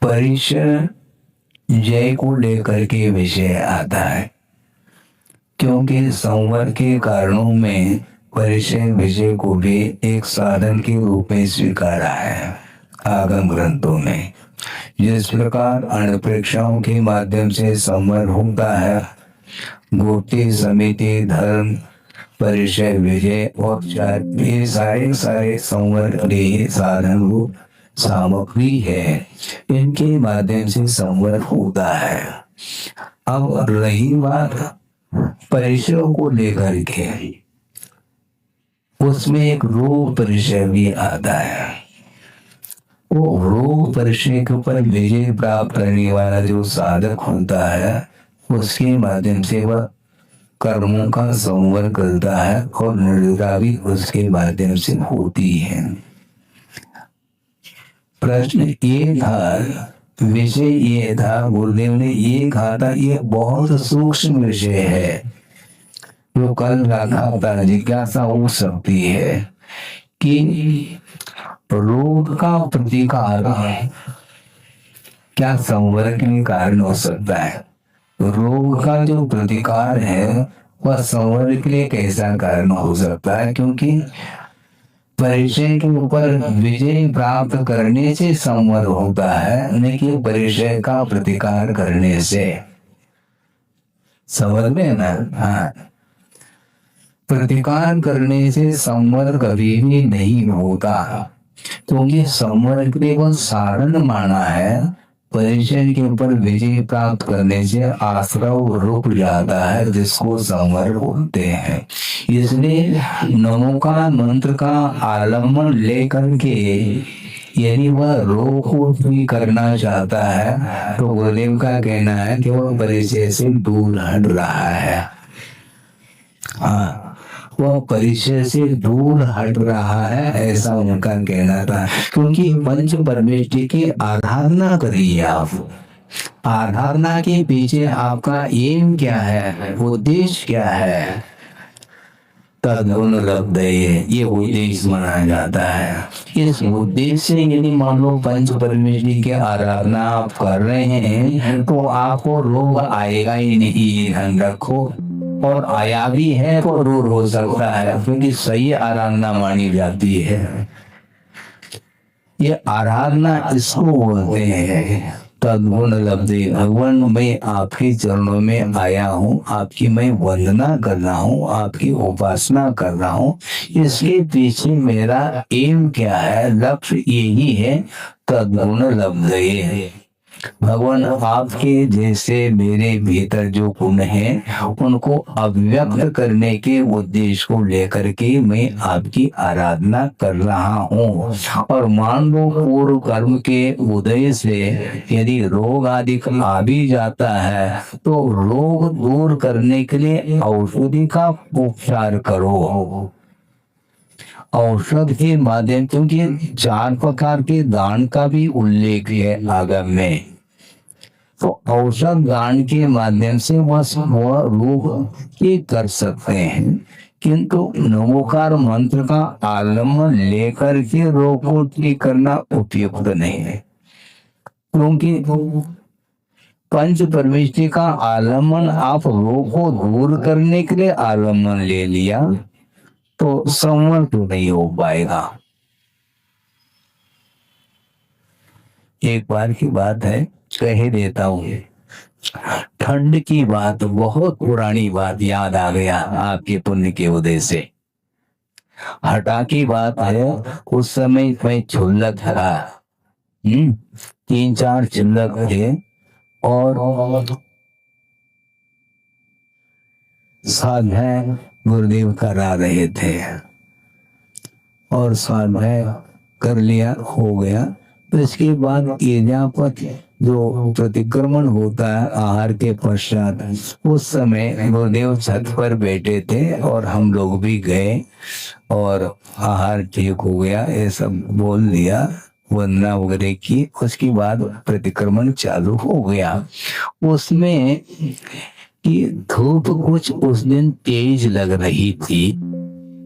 परिचय जय को लेकर के विषय आता है, क्योंकि संवर के कारणों में परिचय विषय को भी एक साधन के रूप में स्वीकारा है आगम ग्रंथों में। जिस प्रकार अणुप्रेक्षाओं के माध्यम से संवर होता है, गोष्ठी समिति धर्म परिचय विजय और ये सारे संवर के साधन रूप सामग्री है, इनके माध्यम से संवर होता है। अब रही बात परिचयों को लेकर के, उसमें एक रोग परिचय भी आता है। वो रोग परिचय के ऊपर विजय प्राप्त करने वाला जो साधक होता है, उसके माध्यम से वह कर्मों का संवर करता है और निर्णय भी उसके माध्यम से होती है। प्रश्न ये था, विषय ये था, गुरुदेव ने ये कहा था, ये बहुत सूक्ष्म विषय है जो कल रखा था, जिज्ञासा हो सकती है कि रोग का प्रतिकार क्या संवर के कारण हो सकता है। रोग का जो प्रतिकार है वह संवर के लिए कैसा कारण हो सकता है, क्योंकि परिचय के ऊपर विजय प्राप्त करने से संवर होता है, नहीं कि परिचय का प्रतिकार करने से। समझ में ना? हाँ, प्रतिकार करने से संवर कभी भी नहीं होता, क्योंकि संवर के लिए साधन माना है। परिचय के ऊपर विजय प्राप्त करने से आश्रव रुक जाता है, जिसको संवर बोलते हैं। इसलिए नमोकार मंत्र का आलम्बन लेकर के यदि वह रोग को भी करना चाहता है तो गुरुदेव का कहना है कि वह परिचय से दूर हट रहा है। हाँ, वह परिचय से दूर हट रहा है, ऐसा उनका कहना था। क्योंकि पंच परमेष्टि की आराधना करिए आप, आराधना के पीछे आपका एम क्या है, उद्देश्य क्या है, तद्गुण लब्धये, ये उद्देश्य माना जाता है। इस उद्देश्य से यदि मान लो पंच परमेष्टि की आराधना आप कर रहे हैं तो आपको रोग आएगा ही नहीं, ध्यान रखो। और आया भी है तो दूर हो सकता है, क्योंकि सही आराधना मानी जाती है। ये आराधना इसको बोलते हैं तद्गुण लब्धि। भगवान, मैं आपके चरणों में आया हूँ, आपकी मैं वंदना कर रहा हूँ, आपकी उपासना कर रहा हूँ, इसके पीछे मेरा एम क्या है, लक्ष्य यही है, तद्गुण लब्धये। भगवान, आपके जैसे मेरे भीतर जो गुण हैं उनको अभिव्यक्त करने के उद्देश्य को लेकर के मैं आपकी आराधना कर रहा हूँ। और मान लो पूर्व कर्म के उदय से यदि रोग आदि आ भी जाता है तो रोग दूर करने के लिए औषधि का उपचार करो। औषध के माध्यम, क्योंकि 4 प्रकार के दान का भी उल्लेख है आगम में, तो औषध दान के माध्यम से वह रोग ये कर सकते हैं। किंतु नमोकार मंत्र का आलम्बन लेकर के रोग को ठीक करना उपयुक्त नहीं है, क्योंकि पंच परमेष्टि का आलम्बन आप रोग को दूर करने के लिए आलम्बन ले लिया तो संवर तो नहीं हो पाएगा। एक बार की बात है, कह देता हूँ। ठंड की बात, बहुत पुरानी बात याद आ गया आपके पुण्य के उदय से। हटा की बात है, उस समय मैं छुल्लक था, 3-4 छुल्लक थे और स्वाध्याय गुरुदेव करा रहे थे और स्वाध्याय कर लिया, हो गया। तो इसके बाद यज्ञापथ जो प्रतिक्रमण होता है आहार के पश्चात, उस समय गुरुदेव छत पर बैठे थे और हम लोग भी गए और आहार ठीक हो गया, ये सब बोल दिया, वंदना वगैरह की। उसके बाद प्रतिक्रमण चालू हो गया। उसमें कि धूप कुछ उस दिन तेज लग रही थी,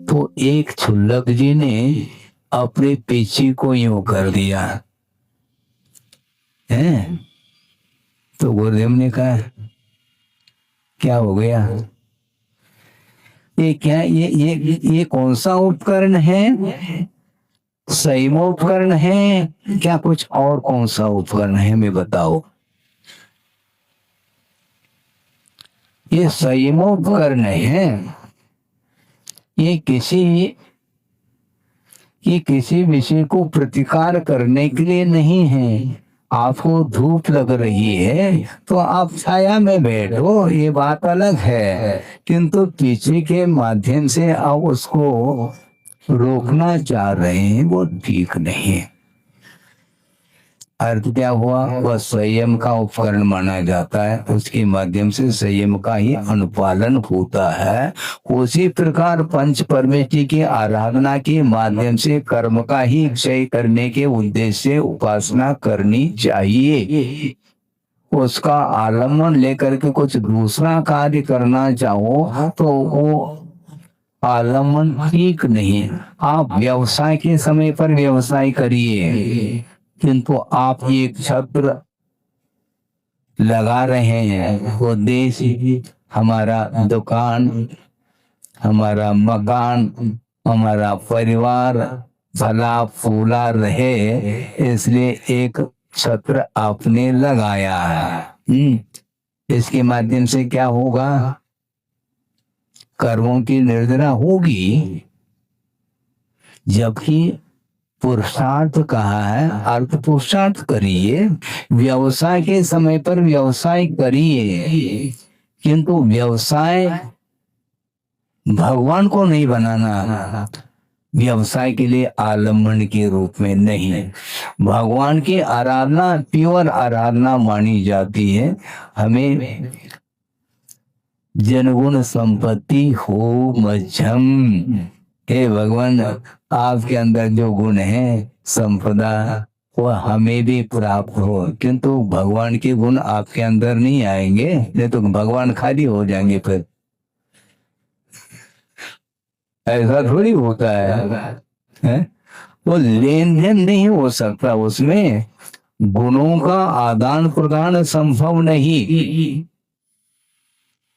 तो एक छुल्लक जी ने अपने पीछे को यूं कर दिया, है। तो गुरुदेव ने कहा क्या हो गया, ये क्या, ये कौन सा उपकरण है, संयम उपकरण है क्या कुछ और कौन सा उपकरण है, मैं बताओ। ये संयम उपकरण है, ये किसी विषय को प्रतिकार करने के लिए नहीं है। आपको धूप लग रही है तो आप छाया में बैठो, ये बात अलग है, किंतु पीछे के माध्यम से आप उसको रोकना चाह रहे हैं, वो ठीक नहीं है। अर्थ क्या हुआ, वह संयम का उपकरण माना जाता है, उसके माध्यम से संयम का ही अनुपालन होता है। उसी प्रकार पंच परमेष्टि की आराधना के माध्यम से कर्म का ही क्षय करने के उद्देश्य से उपासना करनी चाहिए। उसका आलम्बन लेकर के कुछ दूसरा कार्य करना चाहो तो वो आलम्बन ठीक नहीं। आप व्यवसाय के समय पर व्यवसाय करिए, किंतु आप एक छत्र लगा रहे हैं, उद्देश्य हमारा दुकान, हमारा मकान, हमारा परिवार भला फूला रहे, इसलिए एक छत्र आपने लगाया है। इसके माध्यम से क्या होगा, कर्मों की निर्जरा होगी, जबकि पुरुषार्थ कहा है, अर्थ पुरुषार्थ करिए, व्यवसाय के समय पर व्यवसाय करिए, किंतु व्यवसाय भगवान को नहीं बनाना, व्यवसाय के लिए आलम्बन के रूप में नहीं। भगवान की आराधना प्योर आराधना मानी जाती है। हमें जनगुण संपत्ति हो मध्यम, हे भगवान आपके अंदर जो गुण है संपदा वह हमें भी प्राप्त हो, किंतु भगवान के गुण आपके अंदर नहीं आएंगे, नहीं तो भगवान खाली हो जाएंगे फिर। ऐसा थोड़ी होता है? वो लेन देन नहीं हो सकता, उसमें गुणों का आदान प्रदान संभव नहीं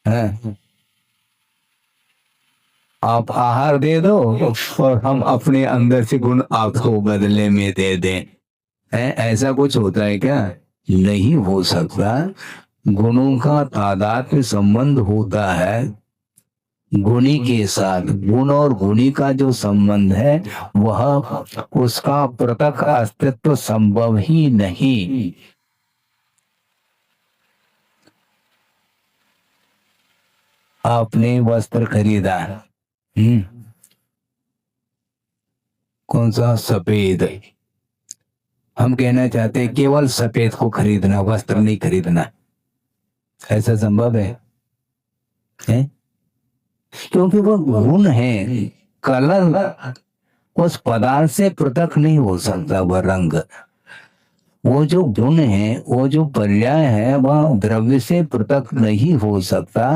है। आप आहार दे दो और हम अपने अंदर से गुण आपको बदले में दे दें, ऐसा कुछ होता है क्या? नहीं हो सकता। गुणों का तादात्म्य संबंध होता है गुणी के साथ। गुण और गुणी का जो संबंध है वह उसका पृथक अस्तित्व संभव ही नहीं। आपने वस्त्र खरीदा, कौन सा? सफेद। हम कहना चाहते हैं केवल सफेद को खरीदना, वस्त्र नहीं खरीदना, ऐसा संभव है? क्योंकि वो गुण है, कलर उस पदार्थ से पृथक नहीं हो सकता। वह रंग, वो जो गुण है, वो जो पर्याय है, वह द्रव्य से पृथक नहीं हो सकता।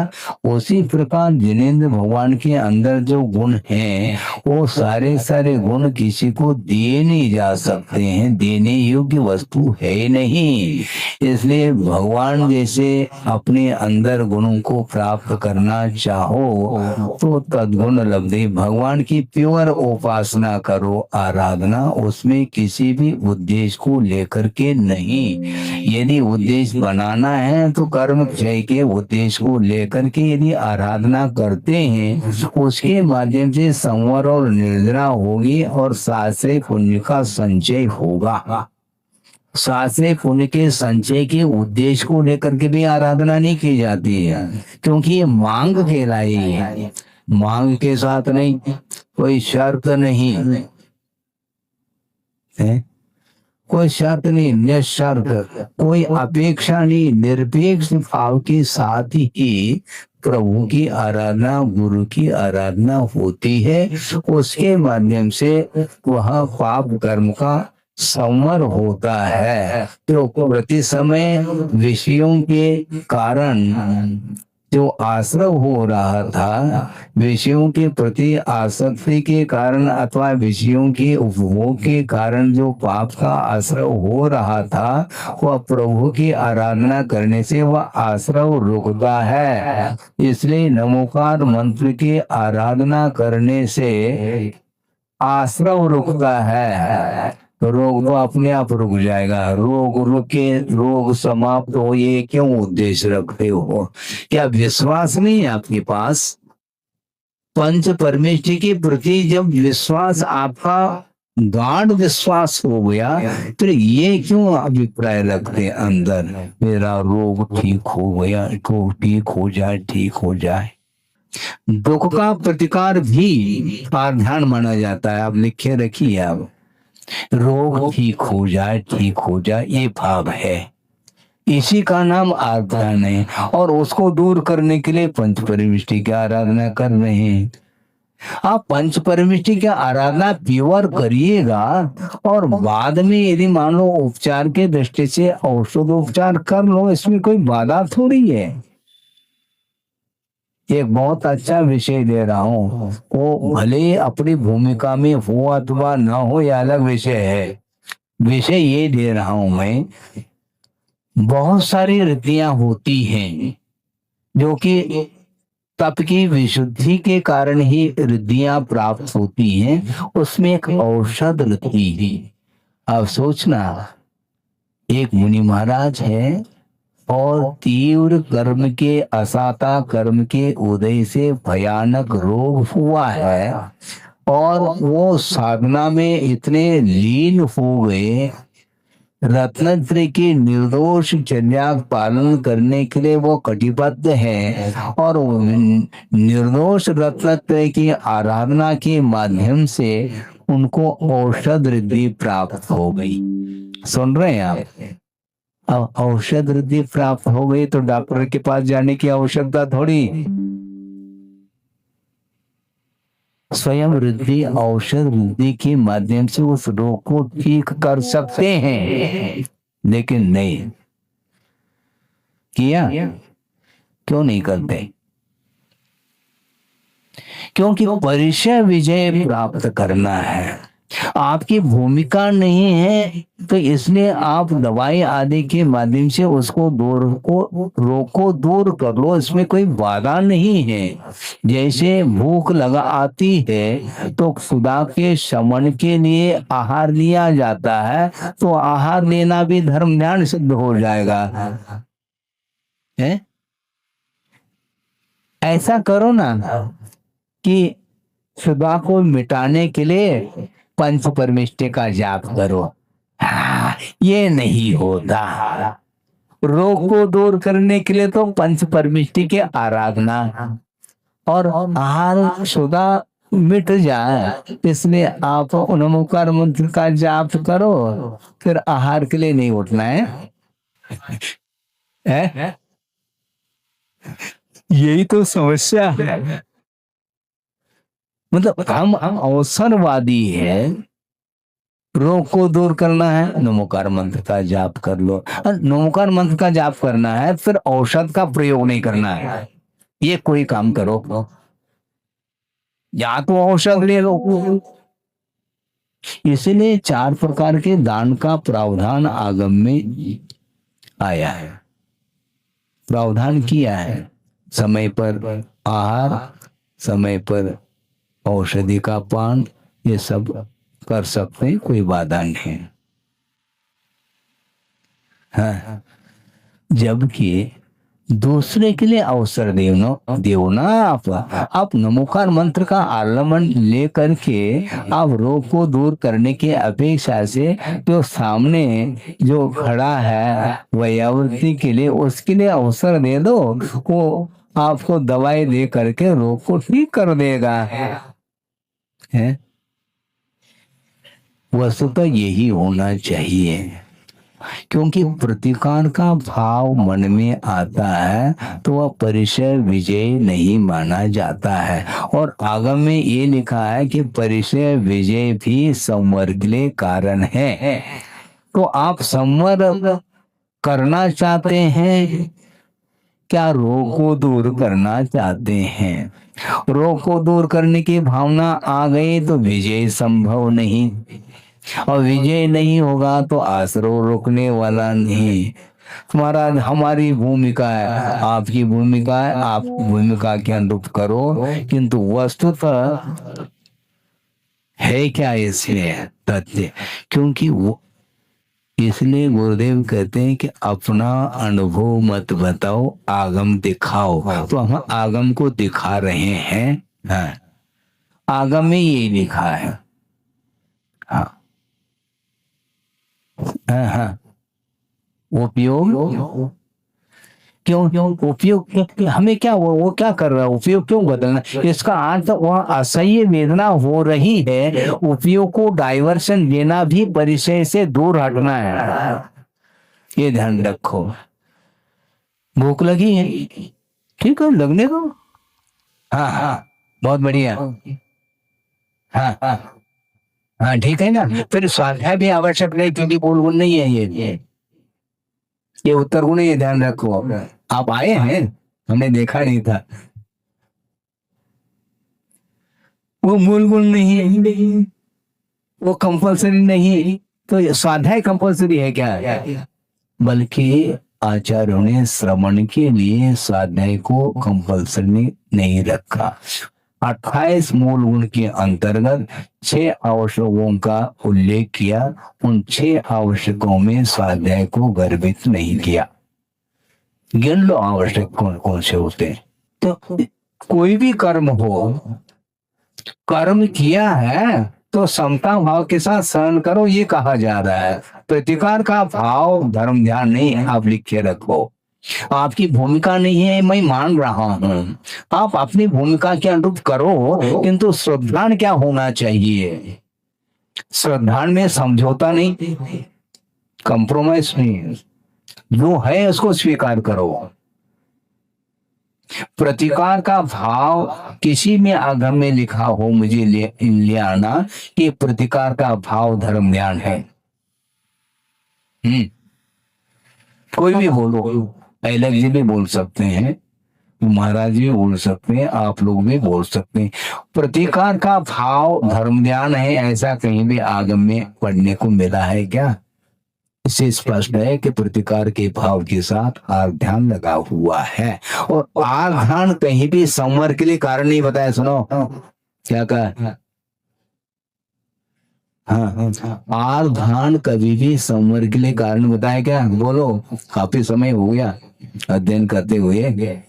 उसी प्रकार जिनेंद्र भगवान के अंदर जो गुण हैं, वो सारे सारे गुण किसी को दिए नहीं जा सकते हैं, देने योग्य वस्तु है नहीं। इसलिए भगवान जैसे अपने अंदर गुणों को प्राप्त करना चाहो तो तद्गुण लब्धि, भगवान की प्योर उपासना करो, आराधना, उसमें किसी भी उद्देश्य को लेकर के नहीं। यदि उद्देश्य बनाना है तो कर्म क्षय के उद्देश्य को लेकर के यदि आराधना करते हैं, उसके माध्यम से संवर और निर्जरा होगी और शास्त्रीय पुण्य का संचय होगा। शास्त्रीय पुण्य के संचय के उद्देश्य को लेकर के भी आराधना नहीं की जाती है, क्योंकि ये मांग कहलाई है। मांग के साथ नहीं, कोई शर्त नहीं है, कोई शर्त नहीं, निशर्त, कोई अपेक्षा नहीं, निरपेक्ष भाव के साथ ही प्रभु की आराधना, गुरु की आराधना होती है। उसके माध्यम से वह पाप कर्म का संवर होता है। तो प्रति समय विषयों के कारण जो आश्रव हो रहा था, विषयों के प्रति आसक्ति के कारण अथवा विषयों के उपभोग के कारण जो पाप का आश्रव हो रहा था, वह प्रभु की आराधना करने से वह आश्रव रुकता है। इसलिए नमोकार मंत्र की आराधना करने से आश्रव रुकता है, तो रोग तो अपने आप रुक जाएगा। रोग रुके, रोग समाप्त हो, ये क्यों उद्देश्य रखते हो? क्या विश्वास नहीं है आपके पास? पंच परमेष्ठि के प्रति जब विश्वास आपका गाढ़ विश्वास हो गया, तो ये क्यों अभिप्राय रखते अंदर, मेरा रोग ठीक हो गया, तो ठीक हो जाए, ठीक हो जाए। दुख का प्रतिकार भी प्रावधान माना जाता है। आप लिखे रखिए, आप रोग ठीक हो जाए, ठीक हो जाए, ये भाव है, इसी का नाम आराधना है। और उसको दूर करने के लिए पंच परमेष्ठि की आराधना कर रहे हैं। आप पंच परमेष्ठि की आराधना प्योर करिएगा, और बाद में यदि मान लो उपचार के दृष्टि से औषध उपचार कर लो, इसमें कोई बाधा थोड़ी है। एक बहुत अच्छा विषय दे रहा हूँ, वो भले अपनी भूमिका में हो अथवा न हो, यह अलग विषय है। विषय ये दे रहा हूं मैं, बहुत सारी रीतियां होती हैं जो कि तप की विशुद्धि के कारण ही रिद्धियां प्राप्त होती हैं। उसमें एक औषध रीति है। अब सोचना, एक मुनि महाराज है और तीव्र कर्म के, असाता कर्म के उदय से भयानक रोग हुआ है, और वो साधना में इतने लीन हो गए, रत्नत्रय की निर्दोष चर्या पालन करने के लिए वो कटिबद्ध है, और निर्दोष रत्नत्रय की आराधना के माध्यम से उनको औषध रिद्धि प्राप्त हो गई। सुन रहे हैं आप? अब औषध रिद्धि प्राप्त हो गई तो डॉक्टर के पास जाने की आवश्यकता थोड़ी। स्वयं रिद्धि, औषध रिद्धि के माध्यम से उस रोग को ठीक कर सकते हैं, लेकिन नहीं किया। क्यों नहीं करते? क्योंकि परिचय विजय प्राप्त करना है, आपकी भूमिका नहीं है, तो इसलिए आप दवाई आदि के माध्यम से उसको रोग को दूर कर लो, इसमें कोई बाधा नहीं है। जैसे भूख लगा आती है तो खुदा के शमन के लिए आहार लिया जाता है, तो आहार लेना भी धर्म ध्यान सिद्ध हो जाएगा। है? ऐसा करो ना कि सुबह को मिटाने के लिए पंच परमेष्ठि का जाप करो। ये नहीं होता। रोग को दूर करने के लिए तो पंच परमेष्ठि की आराधना और आहार शुदा मिट जाए, इसलिए आप नमोकार मंत्र का जाप करो, फिर आहार के लिए नहीं उठना है। यही तो समस्या है। मतलब हम अवसरवादी है, रोग को दूर करना है, नमोकार मंत्र का जाप कर लो। नमोकार मंत्र का जाप करना है, फिर औषध का प्रयोग नहीं करना है। ये कोई काम करो, या तो औषध ले लो। इसलिए 4 प्रकार के दान का प्रावधान आगम में आया है, प्रावधान किया है। समय पर आहार, समय पर औषधि का पान, ये सब कर सकते हैं, कोई बाधा नहीं। हाँ, जबकि दूसरे के लिए अवसर देव ना आप नमोकार मंत्र का आलम्बन लेकर के आप रोग को दूर करने की अपेक्षा से जो सामने जो खड़ा है वयावृत्ति के लिए, उसके लिए अवसर दे दो, वो आपको दवाई दे करके रोग को ठीक कर देगा। है? वस्तुतः यही होना चाहिए, क्योंकि प्रतिकार का भाव मन में आता है तो वह परिचय विजय नहीं माना जाता है। और आगम में ये लिखा है कि परिचय विजय भी संवर के लिए कारण है। तो आप संवर करना चाहते हैं क्या रोग को दूर करना चाहते हैं। रोग को दूर करने की भावना आ गई तो विजय संभव नहीं, और विजय नहीं होगा तो आश्रय रुकने वाला नहीं। तुम्हारा हमारी भूमिका है, आपकी भूमिका है, आप भूमिका के अनुरूप करो, किंतु वस्तुतः है क्या इसमें तथ्य। क्योंकि वो, इसलिए गुरुदेव कहते हैं कि अपना अनुभव मत बताओ, आगम दिखाओ। तो हम आगम को दिखा रहे हैं। हाँ, आगम में यही लिखा है। हाँ हाँ हाँ। उपयोग क्यों क्यों उपयोग हमें क्या, वो क्या कर रहा है, उपयोग क्यों बदलना। इसका अर्थ वह असह्य वेदना हो रही है, उपयोग को डाइवर्शन देना भी परिचय से दूर हटना है। ये ध्यान रखो। भूख लगी है, ठीक है, लगने दो। हाँ हाँ, बहुत बढ़िया। हाँ हाँ हाँ, ठीक है ना। फिर स्वाध्याय भी आवश्यक नहीं, क्योंकि बोल गुण नहीं है ये उत्तर गुण है। ये ध्यान रखो। आप आए हैं, हमने देखा नहीं था। वो मूल गुण नहीं है, वो कंपल्सरी नहीं है। तो ये स्वाध्याय कंपल्सरी है क्या। बल्कि आचार्यों ने श्रवण के लिए स्वाध्याय को कंपल्सरी नहीं रखा। 28 मूल गुण के अंतर्गत 6 आवश्यकों का उल्लेख किया। उन 6 आवश्यकों में स्वाध्याय को गर्भित नहीं किया। गिन लो आवश्यक कौन कौन से होते हैं। तो कोई भी कर्म हो, कर्म किया है तो समता भाव के साथ सहन करो, ये कहा जा रहा है। प्रतिकार का भाव धर्म ध्यान नहीं है, आप लिख के रखो। आपकी भूमिका नहीं है, मैं मान रहा हूं। आप अपनी भूमिका के अनुरूप करो, किंतु श्रद्धान क्या होना चाहिए। श्रद्धान में समझौता नहीं, कंप्रोमाइज नहीं, जो है उसको स्वीकार करो। प्रतिकार का भाव किसी में आगम में लिखा हो, मुझे ले आना कि प्रतिकार का भाव धर्म ज्ञान है। कोई भी बोलो, अलग जी भी बोल सकते हैं, महाराज भी बोल सकते हैं, आप लोग भी बोल सकते हैं। प्रतिकार का भाव धर्म ध्यान है, ऐसा कहीं भी आगम में पढ़ने को मिला है क्या। इससे स्पष्ट है कि प्रतिकार के भाव के साथ आर ध्यान लगा हुआ है। और आर ध्यान कहीं भी संवर के लिए कारण नहीं बताया। सुनो क्या कहा। हाँ, आर ध्यान कभी भी संवर के लिए कारण बताया क्या। बोलो, काफी समय हो गया अध्ययन करते हुए।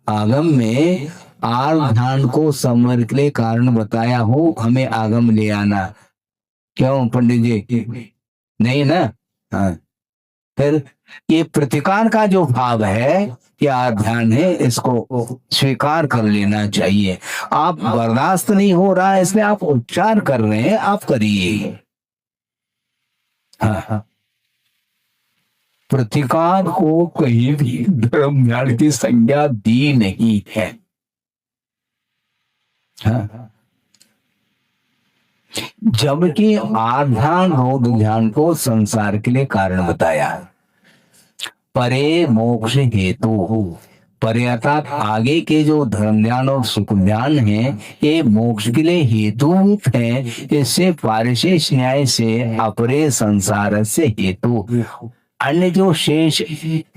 आगम में आर ध्यान को संवर के लिए कारण बताया हो, हमें आगम ले आना। क्यों पंडित जी, नहीं ना। हाँ, फिर ये प्रतिकार का जो भाव है, क्या ध्यान है, इसको स्वीकार कर लेना चाहिए। आप बर्दाश्त नहीं हो रहा है, इसलिए आप उच्चार कर रहे हैं, आप करिए। हाँ हाँ, प्रतिकार को कहीं भी धर्म ज्ञान की संज्ञा दी नहीं है। हाँ, जबकि आध्यान रोध ध्यान को संसार के लिए कारण बताया। परे मोक्ष हेतु, परे अर्थात आगे के जो धर्म ध्यान और सुख ध्यान है, ये मोक्ष के लिए हेतु है। इससे पारिशेष न्याय से अपरे संसार से हेतु, अन्य जो शेष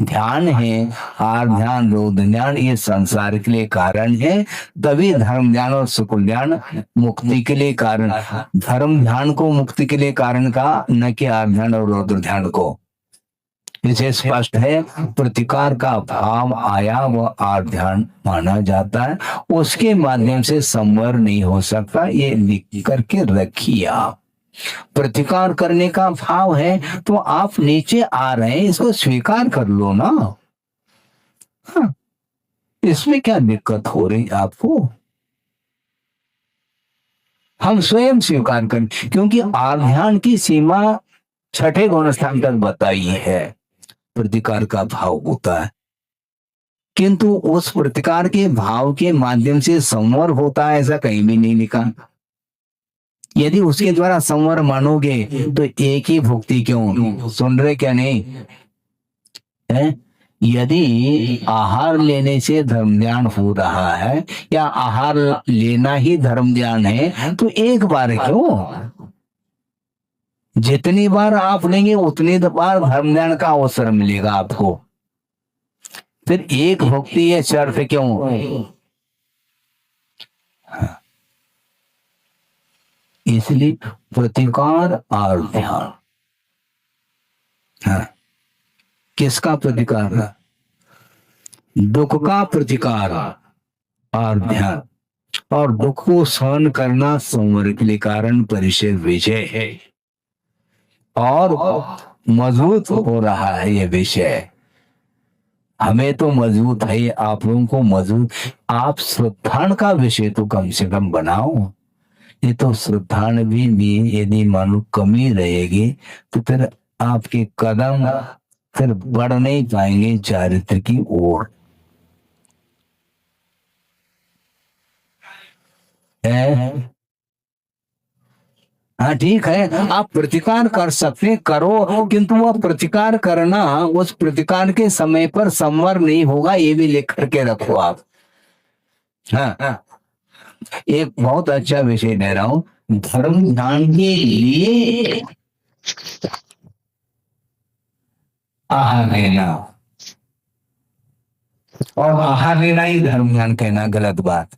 ध्यान है, आर ध्यान रोध ध्यान, ये संसार के लिए कारण है। तभी धर्म ध्यान और सुख ध्यान मुक्ति के लिए कारण। धर्म ध्यान को मुक्ति के लिए कारण का, न कि आर ध्यान और रोध ध्यान को। इसे स्पष्ट है, प्रतिकार का भाव आया वह आर ध्यान माना जाता है, उसके माध्यम से संवर नहीं हो सकता। ये लिख करके रखिए। आप प्रतिकार करने का भाव है तो आप नीचे आ रहे हैं, इसको स्वीकार कर लो ना। हाँ, इसमें क्या दिक्कत हो रही आपको। हम स्वयं स्वीकार करें, क्योंकि आध्यान की सीमा 6ठे गुण स्थान तक बताई है। प्रतिकार का भाव होता है, किंतु उस प्रतिकार के भाव के माध्यम से संवर होता है, ऐसा कहीं भी नहीं लिखा। यदि उसके द्वारा संवर मानोगे तो एक ही भुक्ति क्यों। सुन रहे क्या नहीं है। यदि आहार लेने से धर्म ध्यान हो रहा है या आहार लेना ही धर्म ध्यान है, तो एक बार क्यों, जितनी बार आप लेंगे उतनी बार धर्म ध्यान का अवसर मिलेगा आपको। फिर एक भक्ति या शर्त क्यों? इसलिए प्रतिकार और ध्यान। हाँ, किसका प्रतिकार? दुख का प्रतिकार और ध्यान। और दुख को सहन करना सोमवार के लिए कारण परिचय विजय है, और मजबूत हो रहा है ये विषय। हमें तो मजबूत है, आप लोगों को मजबूत। आप श्रद्धान का विषय तो कम से कम बनाओ। ये तो श्रद्धान भी यदि मानो कमी रहेगी तो फिर आपके कदम फिर बढ़ नहीं पाएंगे चारित्र की ओर। हाँ ठीक है, आप प्रतिकार कर सकते करो, किंतु वह प्रतिकार करना उस प्रतिकार के समय पर संवर नहीं होगा, ये भी लिख करके रखो आप। हाँ, एक बहुत अच्छा विषय दे रहा हूं, धर्म ध्यान के लिए आहार लेना, और आहार लेना ही धर्म ध्यान कहना गलत बात।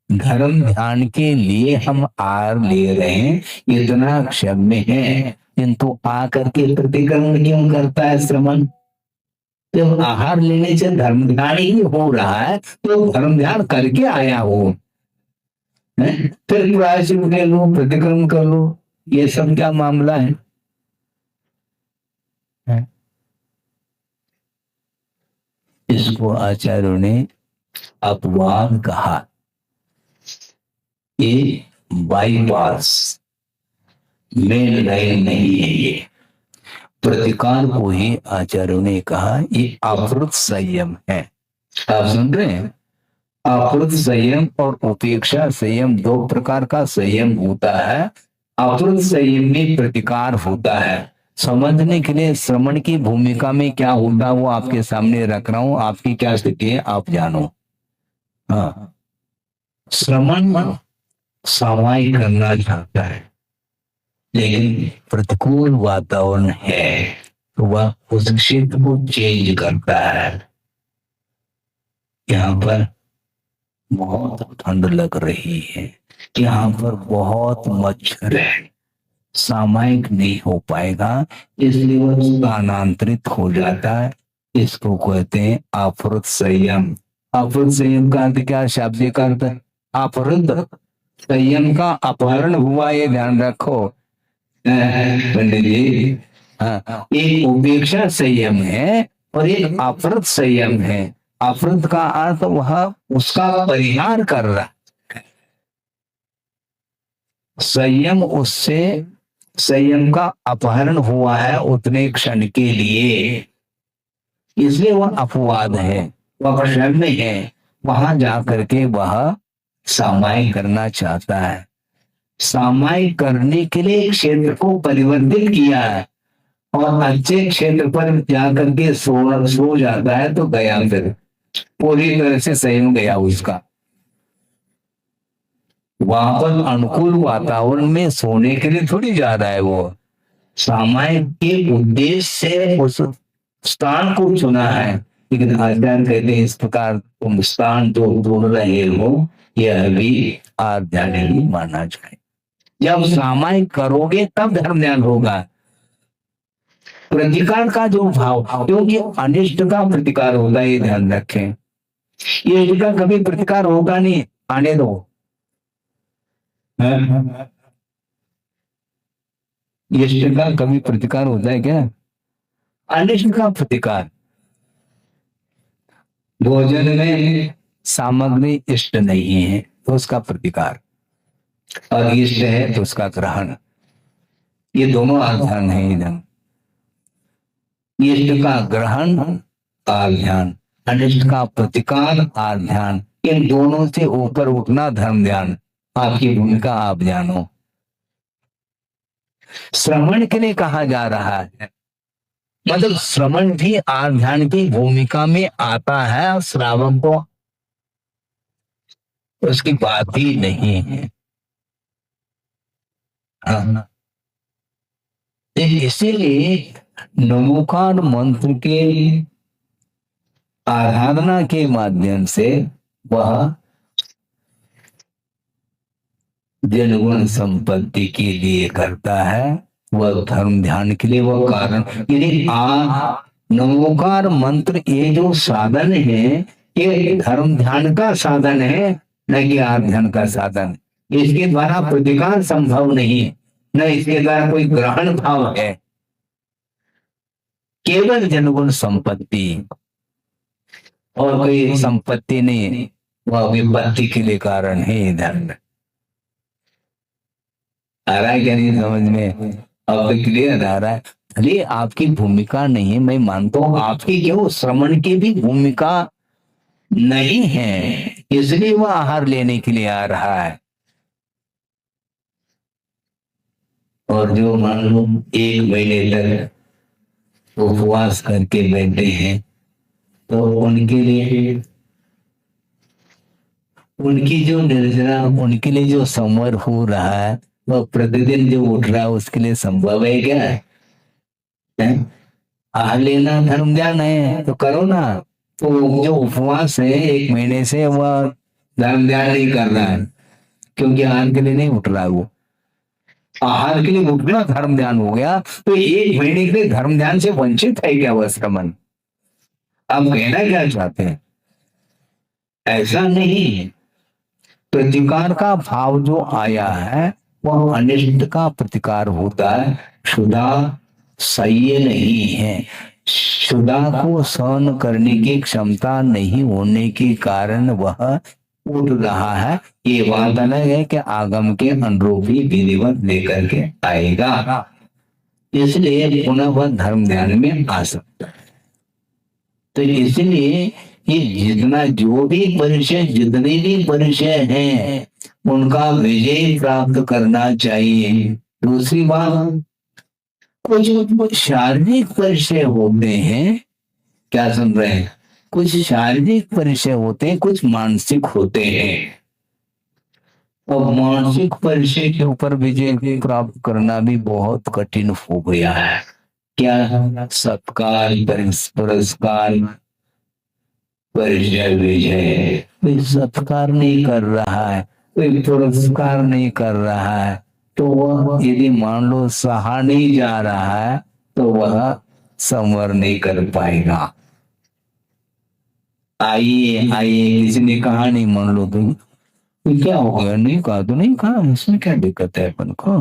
धर्म ध्यान के लिए हम आहार ले रहे हैं इतना क्षम्य है, किंतु आकर के प्रतिक्रमण क्यों करता है श्रवण? जब आहार लेने से धर्म ध्यान ही हो रहा है तो धर्म ध्यान करके आया हो, फिर प्रायश्चित ले लो, प्रतिक्रमण कर लो, ये सब क्या मामला है? इसको आचार्यों ने अपवाद कहा, ये बाईपास मेन लाइन नहीं है। ये प्रतिकार को ही आचार्यों ने कहा ये अवृत संयम है। आप सुन रहे हैं? अवृत संयम और उपेक्षा संयम दो प्रकार का संयम होता है। अवृत संयम में प्रतिकार होता है। समझने के लिए श्रवण की भूमिका में क्या होता है वो आपके सामने रख रहा हूं, आपकी क्या स्थिति है आप जानो। हाँ, श्रवण सामायिक करना चाहता है, लेकिन प्रतिकूल वातावरण है तो वह उस क्षेत्र को चेंज करता है। यहाँ पर बहुत ठंड लग रही है, यहाँ पर बहुत मच्छर है, सामायिक नहीं हो पाएगा, इसलिए वह स्थानांतरित हो जाता है। इसको कहते हैं अपहृत संयम। अपहृत संयम का अर्थ क्या? शाब्दिक अर्थ अपहृत संयम का अपहरण हुआ, ये ध्यान रखो पंडित जी। हाँ, एक उपेक्षा संयम है और एक अपहृत संयम है। अपहृत का अर्थ वह उसका परिहार कर रहा है, संयम उससे संयम का अपहरण हुआ है उतने क्षण के लिए, इसलिए वह अपवाद है, वह क्षण है। वहां जाकर के वह सामायिक करना चाहता है। सामायिक करने के लिए क्षेत्र को परिवर्तित किया है, और अच्छे क्षेत्र पर जाकर के सो जाता है तो गया, फिर पूरी तरह से संयम गया उसका। वहां पर अनुकूल वातावरण में सोने के लिए थोड़ी जा रहा है, वो सामायिक के उद्देश्य से उस स्थान को चुना है। लेकिन आचार्य कहते हैं इस प्रकार तुम स्थान जो ढूंढ रहे हो यह भी आध्यात्मिक ही माना जाए। जब सामायिक करोगे तब धर्म ध्यान होगा। प्रतिकार का जो भाव, क्योंकि अनिष्ट का प्रतिकार होगा, ये ध्यान रखें। ये इष्ट का कभी प्रतिकार होगा नहीं, आने दो। इष्ट का कभी प्रतिकार होता है क्या? अनिष्ट का प्रतिकार। भोजन में सामग्री इष्ट नहीं है तो उसका प्रतिकार, और इष्ट है तो उसका ग्रहण। ये दोनों आध्यान है इधर। इष्ट का ग्रहण आध्यान, अनिष्ट का प्रतिकार आध्यान। इन दोनों से ऊपर उठना धर्म ध्यान। आपकी भूमिका आप जानो। श्रवण के लिए कहा जा रहा है, मतलब श्रवण भी ध्यान की भूमिका में आता है, और श्रावक को उसकी बात ही नहीं है। हाँ। इसीलिए नमोकार मंत्र के आराधना के माध्यम से वह जनगुण संपत्ति के लिए करता है, वह धर्म ध्यान के लिए वह कारण। यदि नमोकार मंत्र ये जो साधन है, ये धर्म ध्यान का साधन है, न कि ध्यान का साधन। इसके द्वारा प्रतिकार संभव नहीं, न इसके द्वारा कोई ग्रहण भाव है। केवल जनगुण संपत्ति, और कोई संपत्ति नहीं, वह विपत्ति के लिए कारण है। धर्म आ रहा है क्या नहीं समझ में? अब तो क्लियर आ रहा है। अरे आपकी भूमिका नहीं है, मैं मानता हूँ आपकी क्यों श्रवण की भी भूमिका नहीं है, इसलिए वह आहार लेने के लिए आ रहा है। और जो मान लो 1 महीने तक उपवास करके बैठे हैं, तो उनके लिए, उनकी जो निर्जरा, उनके लिए जो संवर हो रहा है, वह प्रतिदिन जो उठ रहा है उसके लिए संभव है क्या? आहार लेना धर्म ध्यान है तो करो ना। तो जो उपवास है 1 महीने से, वह धर्म ध्यान नहीं कर रहा है, क्योंकि आहार के लिए नहीं उठ रहा है। वो आहार के लिए उठना धर्म ध्यान हो गया, तो 1 महीने के लिए धर्म ध्यान से वंचित है क्या वह श्रमण? आप कहना क्या चाहते हैं? ऐसा नहीं। प्रतिकार का भाव जो आया है वह अनिष्ट का प्रतिकार होता है, क्षुधा सही नहीं है। क्षुधा को सहन करने की क्षमता नहीं होने के कारण वह उठ रहा है। ये बात अलग है कि आगम के अनुरूप ही विधिवत लेकर के आएगा, इसलिए पुनः वह धर्म ध्यान में आ सकता है। तो इसलिए ये जितना जो भी परिचय, जितने भी परिचय हैं, उनका विजय प्राप्त करना चाहिए। दूसरी बात, कुछ शारीरिक परिचय होते हैं, क्या सुन रहे हैं? कुछ शारीरिक परिचय होते हैं, कुछ मानसिक होते हैं। और मानसिक परिचय के ऊपर विजय प्राप्त करना भी बहुत कठिन हो गया है। क्या? सत्कार, पुरस्कार, परिचय, विजय। कोई सत्कार नहीं कर रहा है, कोई पुरस्कार नहीं कर रहा है, तो वह यदि मान लो सहा नहीं जा रहा है, तो वह संवर नहीं कर पाएगा। आइए आइए, किसी ने कहा नहीं, मान लो तुम, तो क्या हो गया? नहीं कहा तो नहीं कहा, इसमें क्या दिक्कत है अपन को?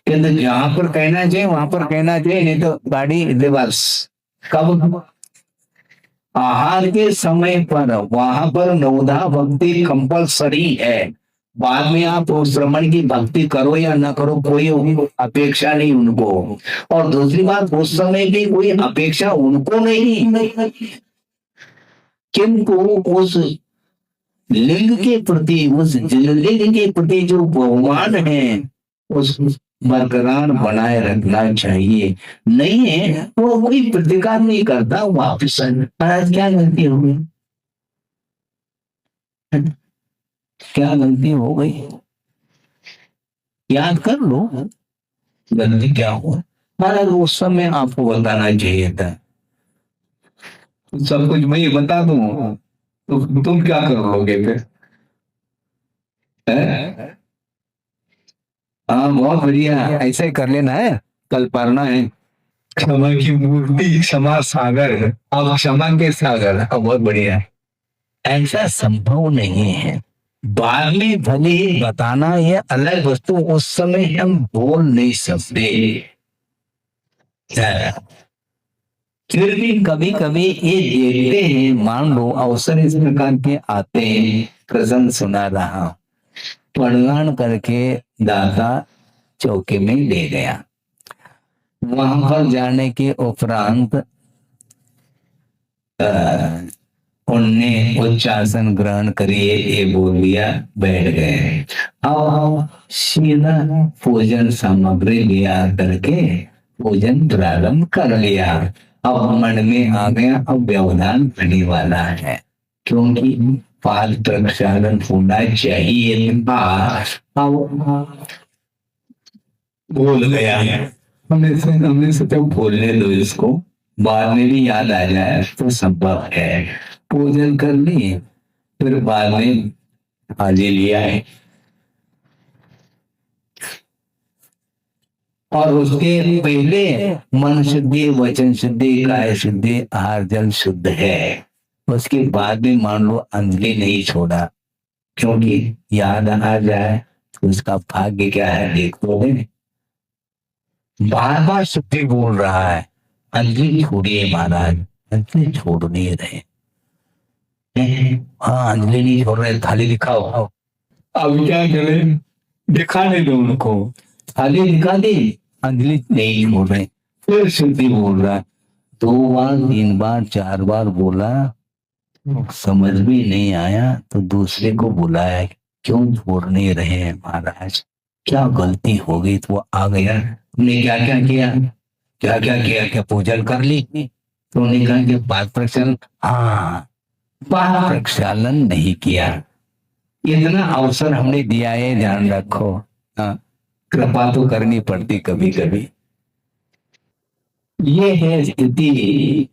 कहते जहां पर कहना चाहिए वहां पर कहना चाहिए, नहीं तो गाड़ी रिवर्स। कब? आहार के समय पर, वहां पर नवधा भक्ति कंपलसरी है। बाद में आप श्रवण की भक्ति करो या ना करो, कोई अपेक्षा नहीं उनको। और दूसरी बात, उस समय भी कोई अपेक्षा उनको नहीं, किंतु उस लिंग के प्रति, उस लिंग के प्रति जो बहुमान है, उस बरकरार बनाए रखना चाहिए। नहीं है वो कोई प्रतिकार नहीं करता, वापिस क्या गलती हो गई? क्या गलती हो गई? याद कर लो गलती क्या हुआ। महाराज उस समय आपको बताना चाहिए था। सब कुछ मैं बता दूं तो तुम क्या करोगे फिर? हाँ बहुत बढ़िया, ऐसे कर लेना है। कल पढ़ना है क्षमा की मूर्ति, क्षमा सागर। अब क्षमा के सागर, बहुत बढ़िया। ऐसा संभव नहीं है। बाद में भले ही बताना, ये अलग वस्तु, उस समय हम बोल नहीं सकते। फिर भी कभी कभी ये देखते हैं, मान लो अवसर इस प्रकार के आते हैं, प्रसंग सुना रहा, प्रणाम करके दादा चौके में ले गया। वहां पर जाने के उपरांत उनने उच्चासन ग्रहण करिए ये बोल दिया, बैठ गए। अब सीधा पूजन सामग्री लिया करके भोजन प्रारंभ कर लिया। अब मन में आ गया, अब व्यवधान होने वाला है, क्योंकि पाद प्रक्षालन होना चाहिए था। अब भूल गया। हमने सोचा भूलने दो इसको, बाद में भी याद आ जाए तो संभव है। पूजन कर ली, फिर बाद में हाजिर लिया है, और उसके पहले मन शुद्धि, वचन शुद्धि, काय शुद्धि, आहार जल शुद्ध है। उसके बाद में मान लो अंजलि नहीं छोड़ा, क्योंकि याद आ जाए तो उसका भाग्य क्या है देख तो ले। बार बार शुद्धि बोल रहा है, अंजलि छोड़िए महाराज, अंजलि छोड़ नहीं रहे। हाँ, अंजलि नहीं छोड़ रहे, थाली दिखाओ। अब क्या करें, दिखाने दो उनको, थाली दिखा दी, अंजलि नहीं छोड़ रहे, फिर शुद्धि बोल रहा है। 2 बार 3 बार 4 बार बोला, समझ भी नहीं आया तो दूसरे को बुलाया, क्यों छोड़ नहीं रहे हैं महाराज, क्या गलती हो गई? तो वो आ गया, तुमने क्या क्या किया, क्या क्या किया, क्या पूजन कर ली? तो उन्होंने कहा कि पाद प्रक्षालन, हाँ पाद प्रक्षालन नहीं किया। इतना अवसर हमने दिया है, ध्यान रखो। हाँ, कृपा तो करनी पड़ती कभी कभी। ये है स्थिति,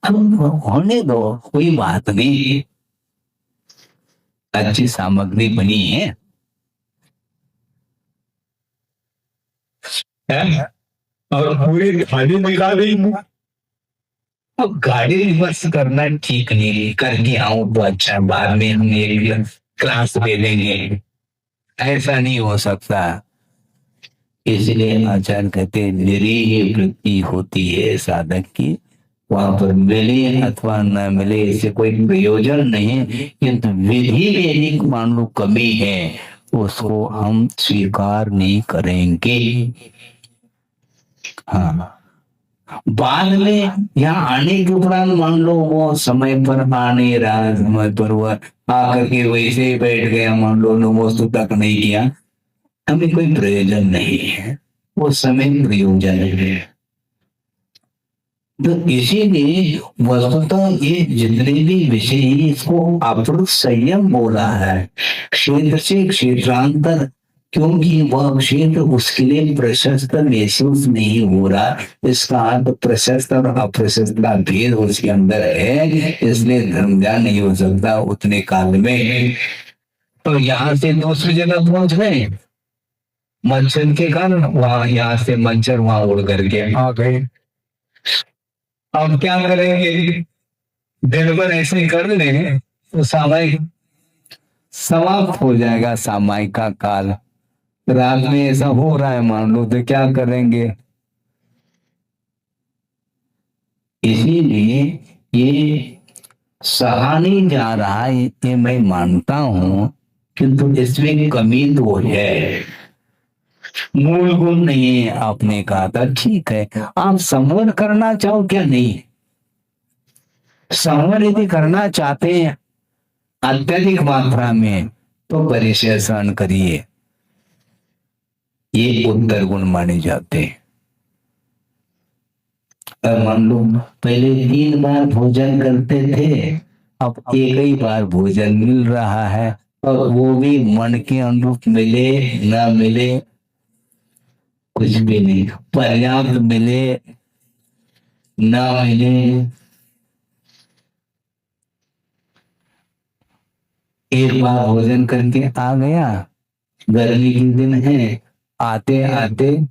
अब होने दो, कोई बात नहीं, अच्छी सामग्री बनी है, है? और पूरी थाली निकाल रही। अब गाड़ी रिवर्स करना ठीक नहीं, करके आऊं तो अच्छा, बाद में हम एक क्लास ले लेंगे, ऐसा नहीं हो सकता। इसलिए आचार्य कहते निरीह वृत्ति होती है साधक की, वहां पर मिले अथवा न मिले इससे कोई प्रयोजन नहीं, किंतु विधि में मान लो कमी है, उसको हम स्वीकार नहीं करेंगे। हाँ, बाद में यहाँ आने के उपरांत मान लो वो समय पर आ नहीं रहा, समय पर वो आकर के वैसे ही बैठ गया, मान लो नमोस्तु तक नहीं किया, हमें कोई प्रयोजन नहीं है, वो समय प्रयोजन है। तो इसीलिए वस्तुतः ये जितने भी विषय हैं, इसको अपूर्व संयम बोला है, क्षेत्र से क्षेत्रांतर, क्योंकि वह क्षेत्र उसके लिए प्रशस्त महसूस नहीं हो रहा, इसका अर्थ प्रशस्त और अप्रशस्त का भेद उसके अंदर है, इसलिए धर्म ज्ञान नहीं हो सकता उतने काल में। तो यहाँ से दूसरी जगह पहुंच गए, मंचन के कारण वहां, यहाँ से मंचर वहां उड़ करके आ गए। अब क्या करेंगे, दिन भर ऐसे ही कर लें तो सामायिक समाप्त हो जाएगा, सामायिक का काल। रात में ऐसा हो रहा है मान लो, तो क्या करेंगे? इसीलिए ये सहा नहीं जा रहा है, ये मैं मानता हूं, किंतु इसमें कमी तो है, मूल गुण नहीं है। आपने कहा था ठीक है, आप संवर करना चाहो क्या? नहीं, संवर यदि करना चाहते हैं अत्यधिक मात्रा में तो परिचय सहन करिए, ये उत्तर गुण माने जाते हैं। अब मान लो पहले 3 बार भोजन करते थे, अब एक ही बार भोजन मिल रहा है, और वो भी मन के अनुरूप मिले ना मिले कुछ भी नहीं, पर्याप्त मिले ना मिले, एक बार भोजन करके आ गया, गर्मी के दिन है, आते आते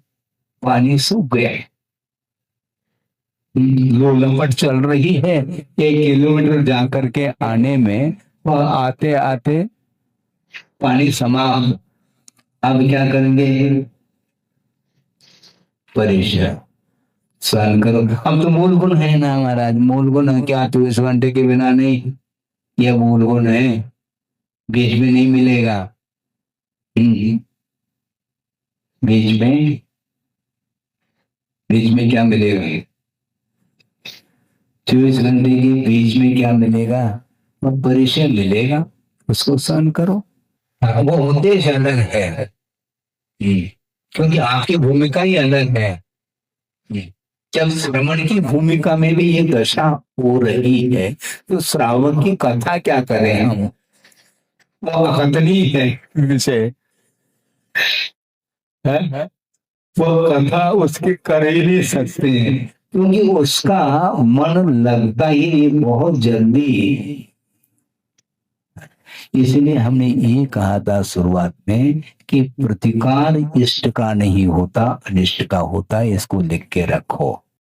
पानी सूख गया, लो लपट चल रही है, 1 किलोमीटर जा करके आने में और आते आते पानी समाप्त। अब क्या करेंगे? परेशान सहन करो। अब तो मूल गुण है ना महाराज, मूल गुण है क्या? 24 घंटे के बिना नहीं, यह मूल गुण है, बीच में नहीं मिलेगा। बीच में क्या मिलेगा? 24 घंटे के बीच में क्या मिलेगा? परिचय मिलेगा, उसको सहन करो, वो उद्देश्य अलग है। क्योंकि आपकी भूमिका ही अलग है। जब श्रवण की भूमिका में भी ये दशा हो रही है तो श्रावक की कथा क्या करें हम, वो कथनी है विषय है, वो कथा उसकी कर ही नहीं सकते हैं क्योंकि उसका मन लगता ही बहुत जल्दी। इसलिए हमने ये कहा था शुरुआत में कि प्रतिकार इष्ट का नहीं होता, अनिष्ट का होता है, इसको लिख के रखो।